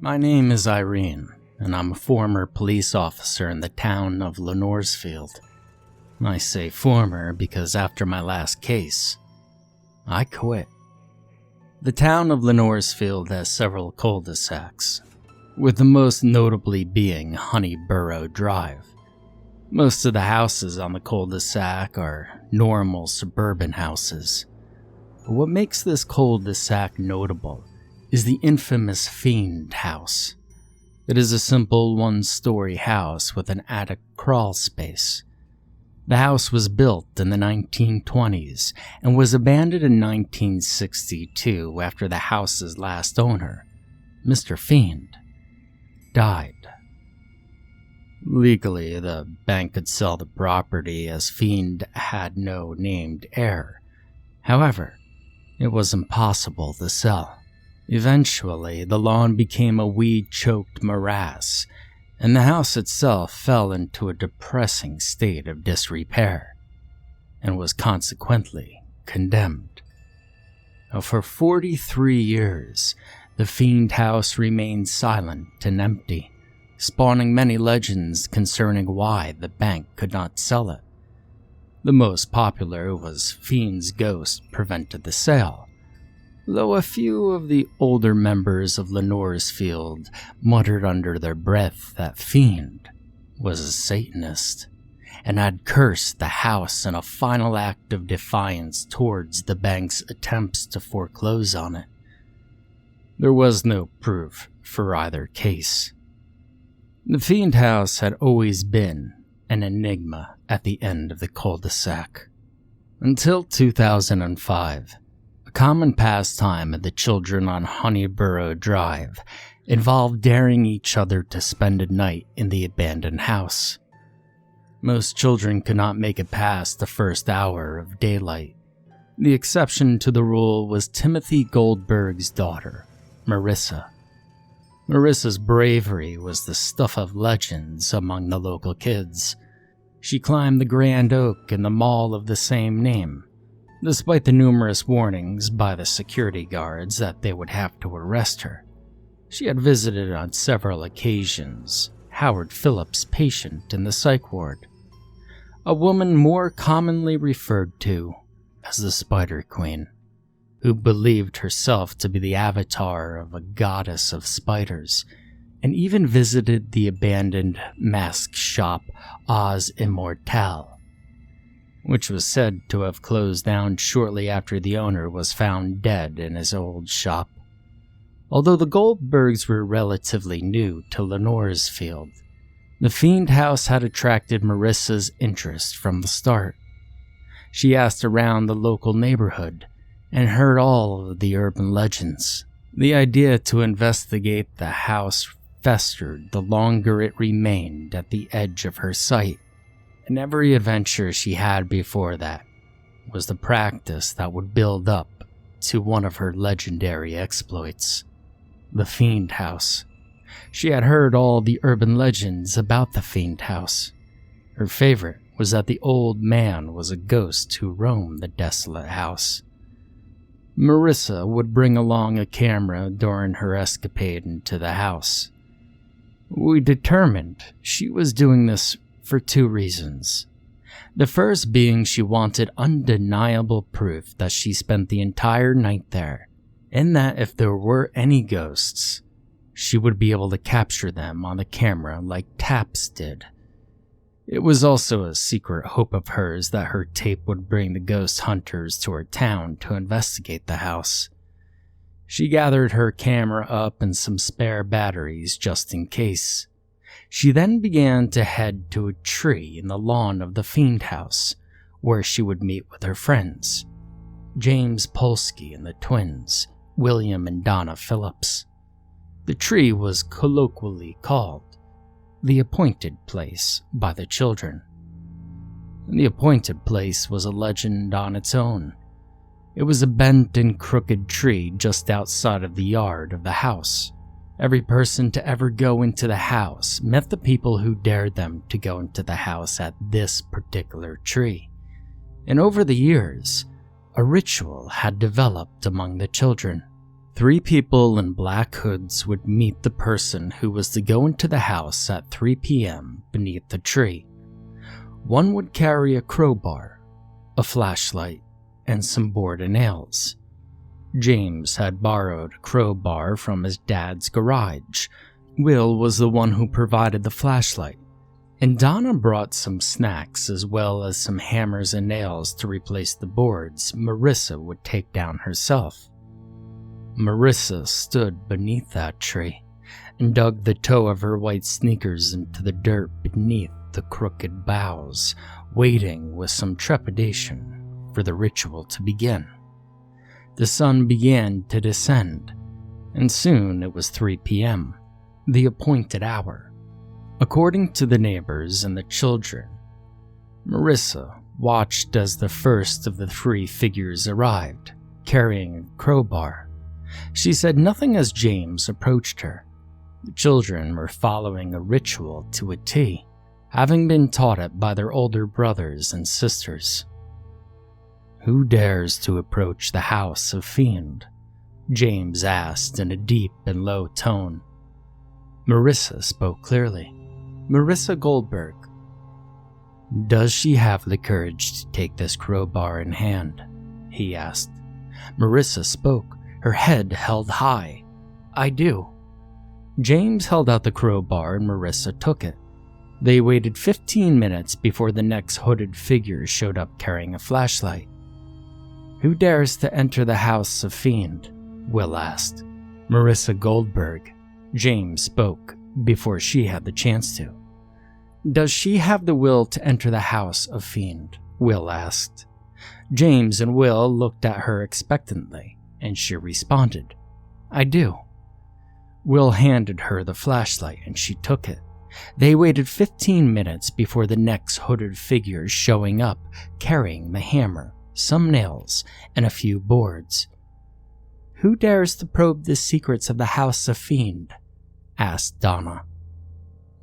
My name is Irene, and I'm a former police officer in the town of Lenoresfield. I say former because after my last case, I quit. The town of Lenoresfield has several cul-de-sacs, with the most notably being Honeyburrow Drive. Most of the houses on the cul-de-sac are normal suburban houses. But what makes this cul-de-sac notable is the infamous Feind house. It is a simple one-story house with an attic crawl space. The house was built in the 1920s and was abandoned in 1962 after the house's last owner, Mr. Feind, died. Legally, the bank could sell the property as Feind had no named heir. However, it was impossible to sell. Eventually, the lawn became a weed-choked morass, and the house itself fell into a depressing state of disrepair, and was consequently condemned. Now, for 43 years, the Feind house remained silent and empty, spawning many legends concerning why the bank could not sell it. The most popular was Feind's ghost prevented the sale, though a few of the older members of Lenoresfield muttered under their breath that Feind was a Satanist and had cursed the house in a final act of defiance towards the bank's attempts to foreclose on it. There was no proof for either case. The Feind house had always been an enigma at the end of the cul-de-sac. Until 2005, a common pastime of the children on Honeyburrow Drive involved daring each other to spend a night in the abandoned house. Most children could not make it past the first hour of daylight. The exception to the rule was Timothy Goldberg's daughter, Marissa. Marissa's bravery was the stuff of legends among the local kids. She climbed the Grand Oak in the mall of the same name, despite the numerous warnings by the security guards that they would have to arrest her. She had visited on several occasions Howard Phillips' patient in the psych ward, a woman more commonly referred to as the Spider Queen, who believed herself to be the avatar of a goddess of spiders, and even visited the abandoned mask shop Oz Immortal, which was said to have closed down shortly after the owner was found dead in his old shop. Although the Goldbergs were relatively new to Lenoresfield, the Feind house had attracted Marissa's interest from the start. She asked around the local neighborhood and heard all of the urban legends. The idea to investigate the house festered the longer it remained at the edge of her sight, and every adventure she had before that was the practice that would build up to one of her legendary exploits, the Feind house. She had heard all the urban legends about the Feind house. Her favorite was that the old man was a ghost who roamed the desolate house. Marissa would bring along a camera during her escapade into the house. We determined she was doing this for two reasons. The first being she wanted undeniable proof that she spent the entire night there, and that if there were any ghosts, she would be able to capture them on the camera like Taps did. It was also a secret hope of hers that her tape would bring the ghost hunters to her town to investigate the house. She gathered her camera up and some spare batteries just in case. She then began to head to a tree in the lawn of the Feind house, where she would meet with her friends, James Polsky and the twins, William and Donna Phillips. The tree was colloquially called the appointed place by the children. The appointed place was a legend on its own. It was a bent and crooked tree just outside of the yard of the house. Every person to ever go into the house met the people who dared them to go into the house at this particular tree. And over the years, a ritual had developed among the children. 3 people in black hoods would meet the person who was to go into the house at 3 p.m. beneath the tree. One would carry a crowbar, a flashlight, and some board and nails. James had borrowed a crowbar from his dad's garage. Will was the one who provided the flashlight, and Donna brought some snacks as well as some hammers and nails to replace the boards Marissa would take down herself. Marissa stood beneath that tree and dug the toe of her white sneakers into the dirt beneath the crooked boughs, waiting with some trepidation for the ritual to begin. The sun began to descend, and soon it was 3 p.m., the appointed hour. According to the neighbors and the children, Marissa watched as the first of the 3 figures arrived, carrying a crowbar. She said nothing as James approached her. The children were following a ritual to a T, having been taught it by their older brothers and sisters. "Who dares to approach the house of Feind?" James asked in a deep and low tone. Marissa spoke clearly. "Marissa Goldberg." "Does she have the courage to take this crowbar in hand?" he asked. Marissa spoke, her head held high. "I do." James held out the crowbar and Marissa took it. They waited 15 minutes before the next hooded figure showed up carrying a flashlight. "Who dares to enter the house of Feind?" Will asked. "Marissa Goldberg." James spoke before she had the chance to. "Does she have the will to enter the house of Feind?" Will asked. James and Will looked at her expectantly, and she responded, "I do." Will handed her the flashlight and she took it. They waited 15 minutes before the next hooded figure showing up, carrying the hammer, some nails, and a few boards. "Who dares to probe the secrets of the House of Feind?" asked Donna.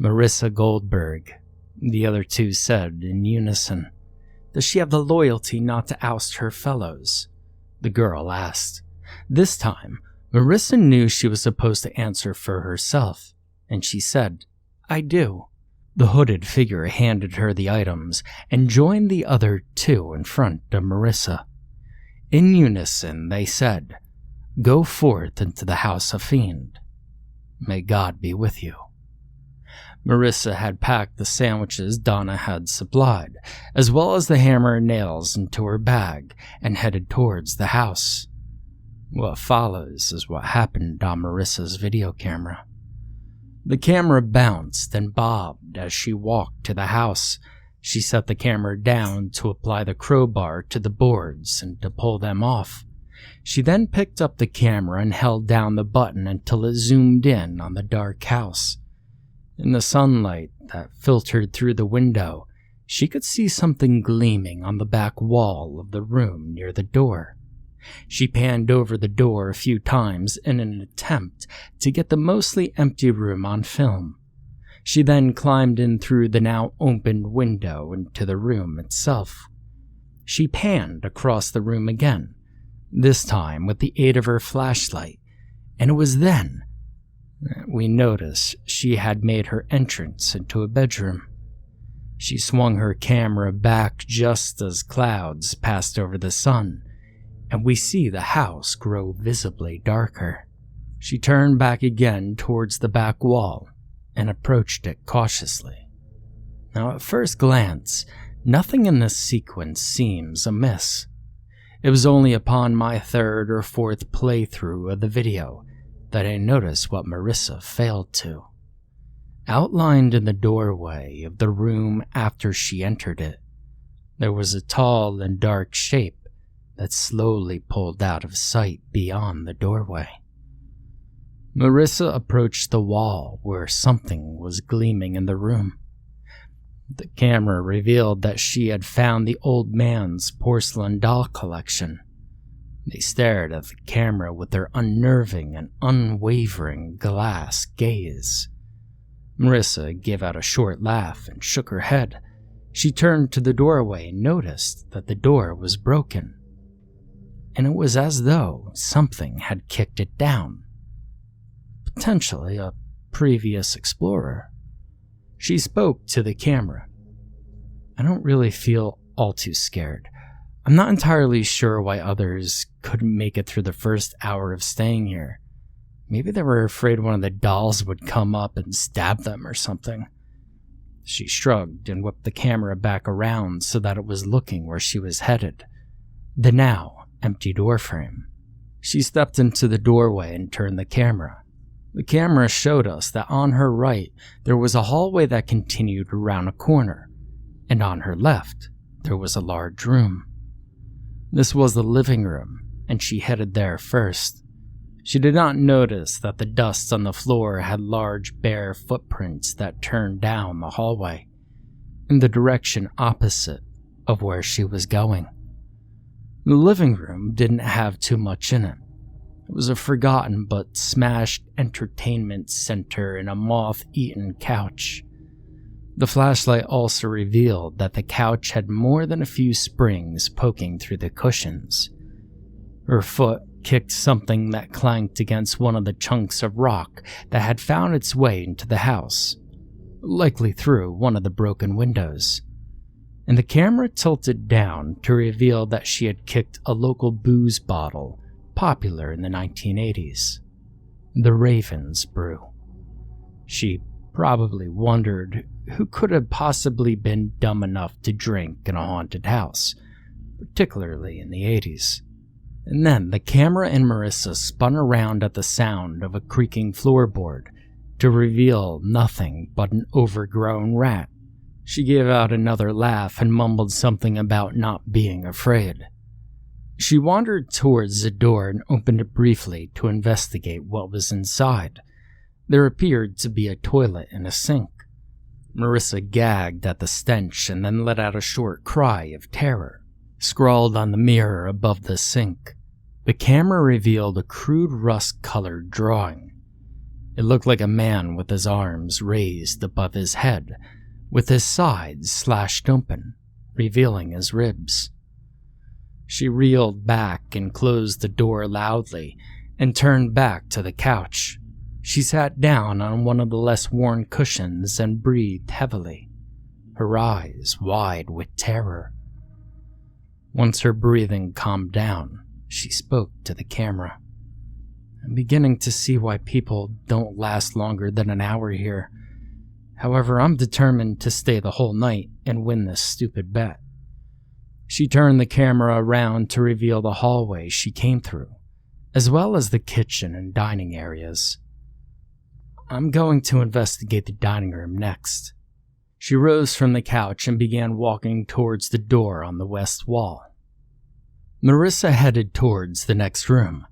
"Marissa Goldberg," the other 2 said in unison. "Does she have the loyalty not to oust her fellows?" the girl asked. This time, Marissa knew she was supposed to answer for herself, and she said, "I do." The hooded figure handed her the items and joined the other 2 in front of Marissa. In unison, they said, "Go forth into the House of Feind. May God be with you." Marissa had packed the sandwiches Donna had supplied, as well as the hammer and nails, into her bag and headed towards the house. What follows is what happened on Marissa's video camera. The camera bounced and bobbed as she walked to the house. She set the camera down to apply the crowbar to the boards and to pull them off. She then picked up the camera and held down the button until it zoomed in on the dark house. In the sunlight that filtered through the window, she could see something gleaming on the back wall of the room near the door. She panned over the door a few times in an attempt to get the mostly empty room on film. She then climbed in through the now opened window into the room itself. She panned across the room again, this time with the aid of her flashlight, and it was then we noticed she had made her entrance into a bedroom. She swung her camera back just as clouds passed over the sun, and we see the house grow visibly darker. She turned back again towards the back wall and approached it cautiously. Now, at first glance, nothing in this sequence seems amiss. It was only upon my 3rd or 4th playthrough of the video that I noticed what Marissa failed to. Outlined in the doorway of the room after she entered it, there was a tall and dark shape that slowly pulled out of sight beyond the doorway. Marissa approached the wall where something was gleaming in the room. The camera revealed that she had found the old man's porcelain doll collection. They stared at the camera with their unnerving and unwavering glass gaze. Marissa gave out a short laugh and shook her head. She turned to the doorway and noticed that the door was broken. and it was as though something had kicked it down. Potentially a previous explorer. She spoke to the camera. I don't really feel all too scared. I'm not entirely sure why others couldn't make it through the first hour of staying here. Maybe they were afraid one of the dolls would come up and stab them or something. She shrugged and whipped the camera back around so that it was looking where she was headed, the now empty doorframe. She stepped into the doorway and turned the camera. The camera showed us that on her right there was a hallway that continued around a corner, and on her left there was a large room. This was the living room, and she headed there first. She did not notice that the dust on the floor had large bare footprints that turned down the hallway, in the direction opposite of where she was going. The living room didn't have too much in it. It was a forgotten but smashed entertainment center and a moth-eaten couch. The flashlight also revealed that the couch had more than a few springs poking through the cushions. Her foot kicked something that clanked against one of the chunks of rock that had found its way into the house, likely through one of the broken windows. And the camera tilted down to reveal that she had kicked a local booze bottle popular in the 1980s, the Raven's Brew. She probably wondered who could have possibly been dumb enough to drink in a haunted house, particularly in the 80s. And then the camera and Marissa spun around at the sound of a creaking floorboard to reveal nothing but an overgrown rat. She gave out another laugh and mumbled something about not being afraid. She wandered towards the door and opened it briefly to investigate what was inside. There appeared to be a toilet and a sink. Marissa gagged at the stench and then let out a short cry of terror. Scrawled on the mirror above the sink, the camera revealed a crude rust-colored drawing. It looked like a man with his arms raised above his head, with his sides slashed open, revealing his ribs. She reeled back and closed the door loudly and turned back to the couch. She sat down on one of the less worn cushions and breathed heavily, her eyes wide with terror. Once her breathing calmed down, she spoke to the camera. I'm beginning to see why people don't last longer than an hour here. However, I'm determined to stay the whole night and win this stupid bet. She turned the camera around to reveal the hallway she came through, as well as the kitchen and dining areas. I'm going to investigate the dining room next. She rose from the couch and began walking towards the door on the west wall. Marissa headed towards the next room.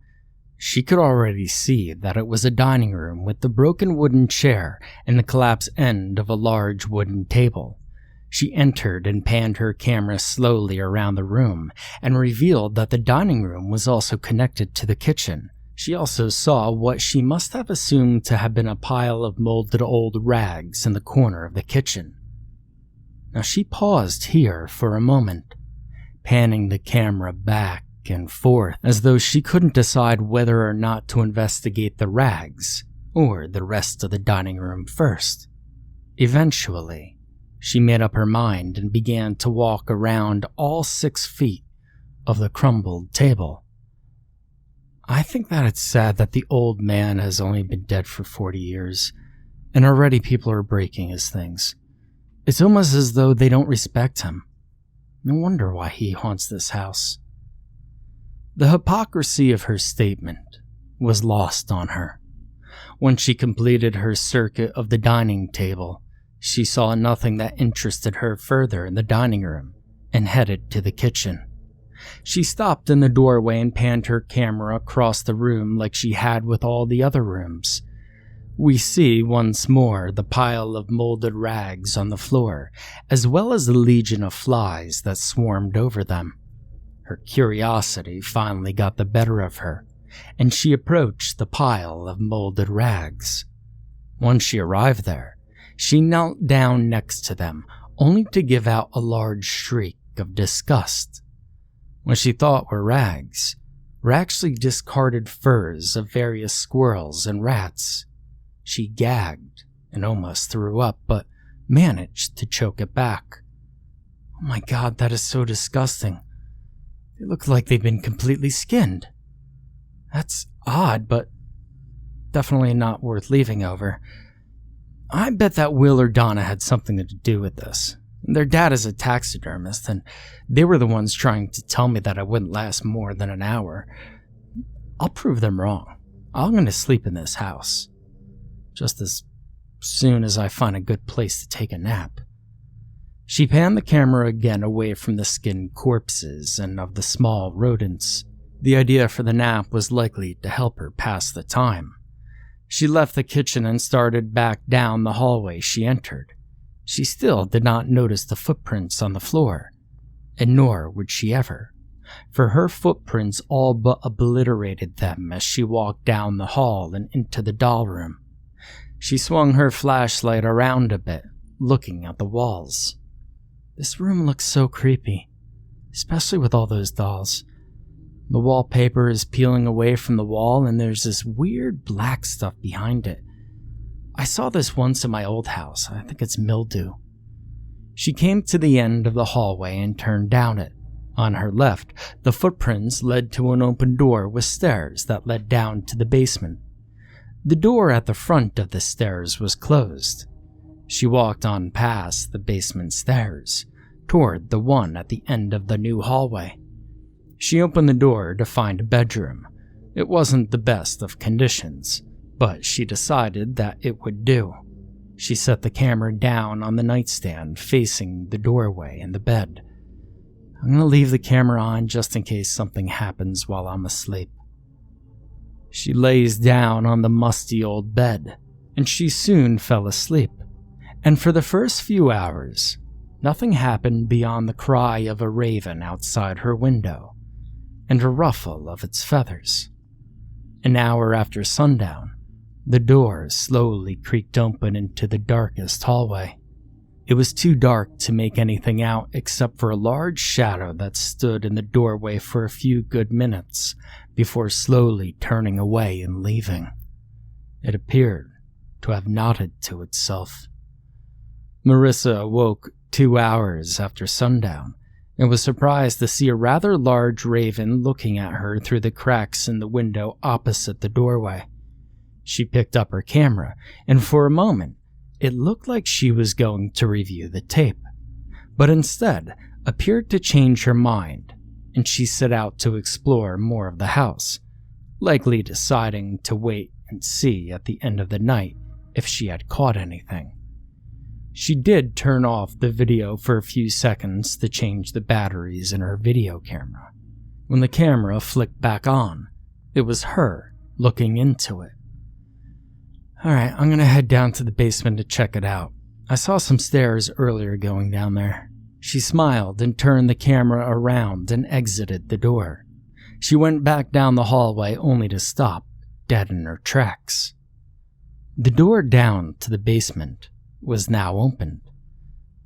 She could already see that it was a dining room with the broken wooden chair and the collapsed end of a large wooden table. She entered and panned her camera slowly around the room and revealed that the dining room was also connected to the kitchen. She also saw what she must have assumed to have been a pile of molded old rags in the corner of the kitchen. Now she paused here for a moment, panning the camera back and forth as though she couldn't decide whether or not to investigate the rags or the rest of the dining room first. Eventually, she made up her mind and began to walk around all 6 feet of the crumbled table. I think that it's sad that the old man has only been dead for 40 years, and already people are breaking his things. It's almost as though they don't respect him. No wonder why he haunts this house. The hypocrisy of her statement was lost on her. When she completed her circuit of the dining table, she saw nothing that interested her further in the dining room and headed to the kitchen. She stopped in the doorway and panned her camera across the room like she had with all the other rooms. We see once more the pile of molded rags on the floor, as well as the legion of flies that swarmed over them. Her curiosity finally got the better of her, and she approached the pile of molded rags. Once she arrived there, she knelt down next to them, only to give out a large shriek of disgust. What she thought were rags were actually discarded furs of various squirrels and rats. She gagged and almost threw up, but managed to choke it back. Oh my god, that is so disgusting. They look like they've been completely skinned. That's odd, but definitely not worth leaving over. I bet that Will or Donna had something to do with this. Their dad is a taxidermist, and they were the ones trying to tell me that I wouldn't last more than an hour. I'll prove them wrong. I'm going to sleep in this house. Just as soon as I find a good place to take a nap. She panned the camera again away from the skinned corpses and of the small rodents. The idea for the nap was likely to help her pass the time. She left the kitchen and started back down the hallway she entered. She still did not notice the footprints on the floor, and nor would she ever, for her footprints all but obliterated them as she walked down the hall and into the doll room. She swung her flashlight around a bit, looking at the walls. This room looks so creepy, especially with all those dolls. The wallpaper is peeling away from the wall, and there's this weird black stuff behind it. I saw this once in my old house. I think it's mildew. She came to the end of the hallway and turned down it. On her left, the footprints led to an open door with stairs that led down to the basement. The door at the front of the stairs was closed. She walked on past the basement stairs, toward the one at the end of the new hallway. She opened the door to find a bedroom. It wasn't the best of conditions, but she decided that it would do. She set the camera down on the nightstand facing the doorway and the bed. I'm going to leave the camera on just in case something happens while I'm asleep. She lays down on the musty old bed, and she soon fell asleep. And for the first few hours, nothing happened beyond the cry of a raven outside her window and a ruffle of its feathers. An hour after sundown, the door slowly creaked open into the darkest hallway. It was too dark to make anything out except for a large shadow that stood in the doorway for a few good minutes before slowly turning away and leaving. It appeared to have nodded to itself. Marissa awoke 2 hours after sundown and was surprised to see a rather large raven looking at her through the cracks in the window opposite the doorway. She picked up her camera, and for a moment, it looked like she was going to review the tape, but instead appeared to change her mind, and she set out to explore more of the house, likely deciding to wait and see at the end of the night if she had caught anything. She did turn off the video for a few seconds to change the batteries in her video camera. When the camera flicked back on, it was her looking into it. Alright, I'm gonna head down to the basement to check it out. I saw some stairs earlier going down there. She smiled and turned the camera around and exited the door. She went back down the hallway only to stop, dead in her tracks. The door down to the basement was now opened,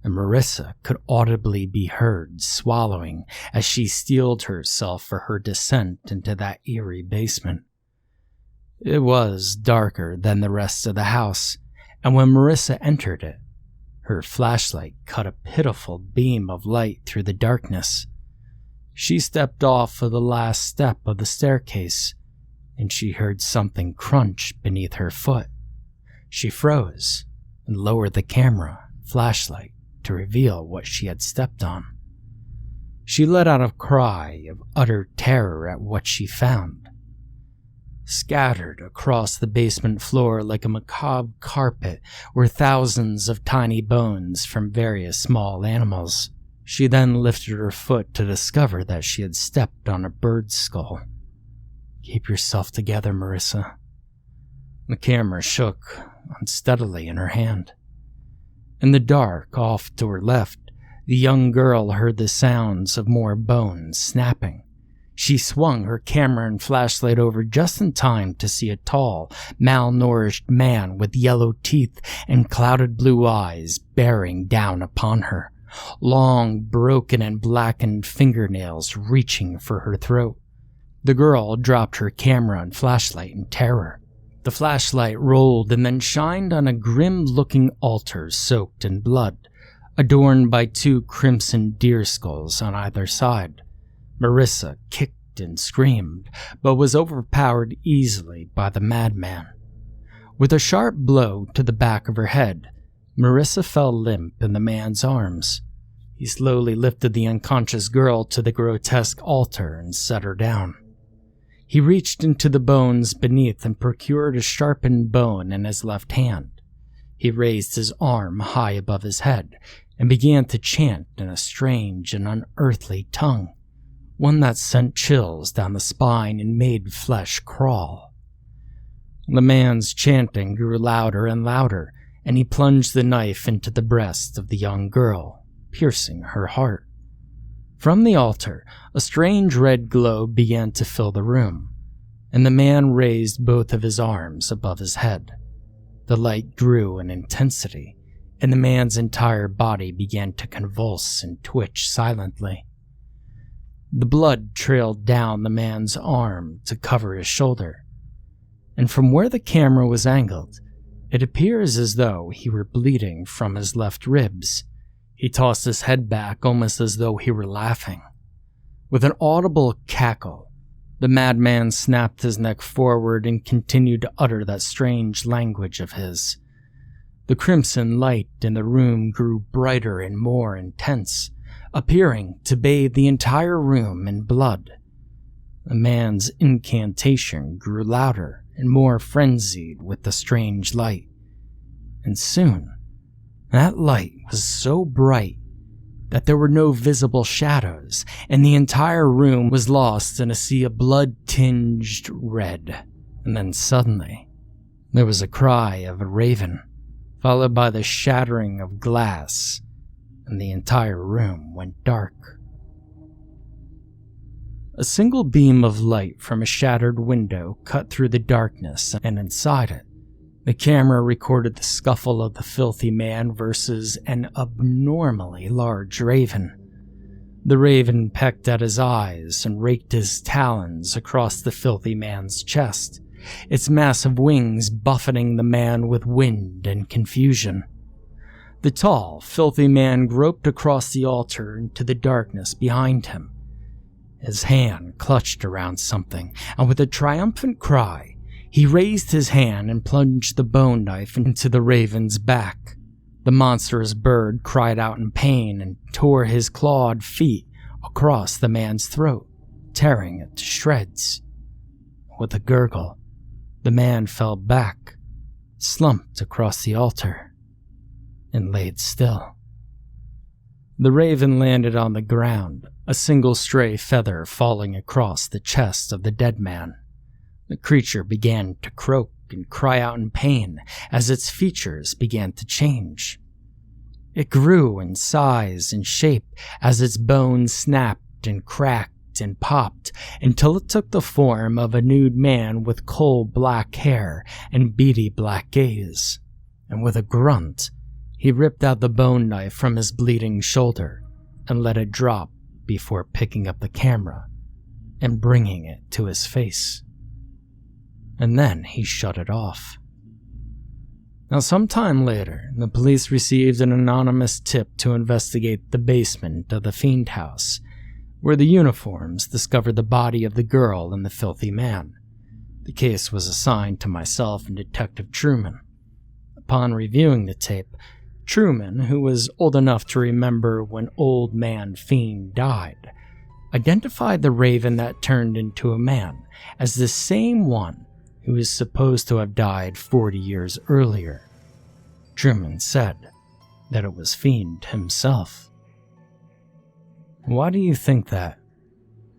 and Marissa could audibly be heard swallowing as she steeled herself for her descent into that eerie basement. It was darker than the rest of the house, and when Marissa entered it, her flashlight cut a pitiful beam of light through the darkness. She stepped off of the last step of the staircase, and she heard something crunch beneath her foot. She froze and lowered the camera flashlight to reveal what she had stepped on. She let out a cry of utter terror at what she found. Scattered across the basement floor like a macabre carpet were thousands of tiny bones from various small animals. She then lifted her foot to discover that she had stepped on a bird's skull. Keep yourself together, Marissa. The camera shook unsteadily in her hand. In the dark, off to her left, the young girl heard the sounds of more bones snapping. She swung her camera and flashlight over just in time to see a tall, malnourished man with yellow teeth and clouded blue eyes bearing down upon her, long, broken and blackened fingernails reaching for her throat. The girl dropped her camera and flashlight in terror. The flashlight rolled and then shined on a grim-looking altar soaked in blood, adorned by 2 crimson deer skulls on either side. Marissa kicked and screamed, but was overpowered easily by the madman. With a sharp blow to the back of her head, Marissa fell limp in the man's arms. He slowly lifted the unconscious girl to the grotesque altar and set her down. He reached into the bones beneath and procured a sharpened bone in his left hand. He raised his arm high above his head and began to chant in a strange and unearthly tongue, one that sent chills down the spine and made flesh crawl. The man's chanting grew louder and louder, and he plunged the knife into the breast of the young girl, piercing her heart. From the altar, a strange red glow began to fill the room, and the man raised both of his arms above his head. The light grew in intensity, and the man's entire body began to convulse and twitch silently. The blood trailed down the man's arm to cover his shoulder, and from where the camera was angled, it appears as though he were bleeding from his left ribs. He tossed his head back almost as though he were laughing. With an audible cackle, the madman snapped his neck forward and continued to utter that strange language of his. The crimson light in the room grew brighter and more intense, appearing to bathe the entire room in blood. The man's incantation grew louder and more frenzied with the strange light. And soon, that light was so bright that there were no visible shadows, and the entire room was lost in a sea of blood-tinged red. And then suddenly, there was a cry of a raven, followed by the shattering of glass, and the entire room went dark. A single beam of light from a shattered window cut through the darkness, and inside it, the camera recorded the scuffle of the filthy man versus an abnormally large raven. The raven pecked at his eyes and raked his talons across the filthy man's chest, its massive wings buffeting the man with wind and confusion. The tall, filthy man groped across the altar into the darkness behind him. His hand clutched around something, and with a triumphant cry, he raised his hand and plunged the bone knife into the raven's back. The monstrous bird cried out in pain and tore his clawed feet across the man's throat, tearing it to shreds. With a gurgle, the man fell back, slumped across the altar, and laid still. The raven landed on the ground, a single stray feather falling across the chest of the dead man. The creature began to croak and cry out in pain as its features began to change. It grew in size and shape as its bones snapped and cracked and popped until it took the form of a nude man with coal-black hair and beady black gaze. And with a grunt, he ripped out the bone knife from his bleeding shoulder and let it drop before picking up the camera and bringing it to his face. And then he shut it off. Now, sometime later, the police received an anonymous tip to investigate the basement of the Feind house, where the uniforms discovered the body of the girl and the filthy man. The case was assigned to myself and Detective Truman. Upon reviewing the tape, Truman, who was old enough to remember when Old Man Feind died, identified the raven that turned into a man as the same one who is supposed to have died 40 years earlier. Truman said that it was Feind himself. "Why do you think that?"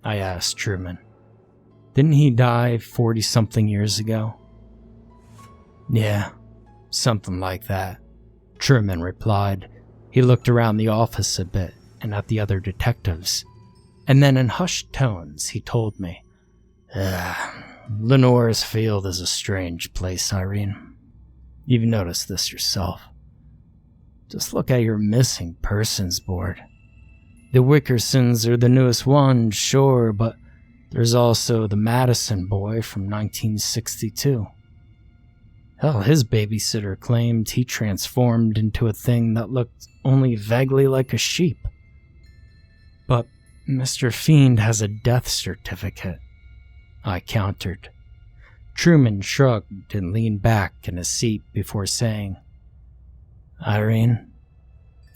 I asked Truman. "Didn't he die 40-something years ago?" "Yeah, something like that," Truman replied. He looked around the office a bit and at the other detectives, and then in hushed tones he told me, "Lenore's Field is a strange place, Irene. You've noticed this yourself. Just look at your missing persons board. The Wickersons are the newest ones, sure, but There's also the Madison boy from 1962. Hell, his babysitter claimed he transformed into a thing that looked only vaguely like a sheep. But Mr. Feind has a death certificate, I countered. Truman shrugged and leaned back in his seat before saying, Irene,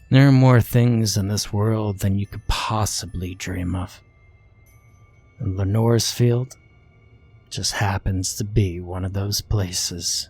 there are more things in this world than you could possibly dream of. And Lenore's Field just happens to be one of those places.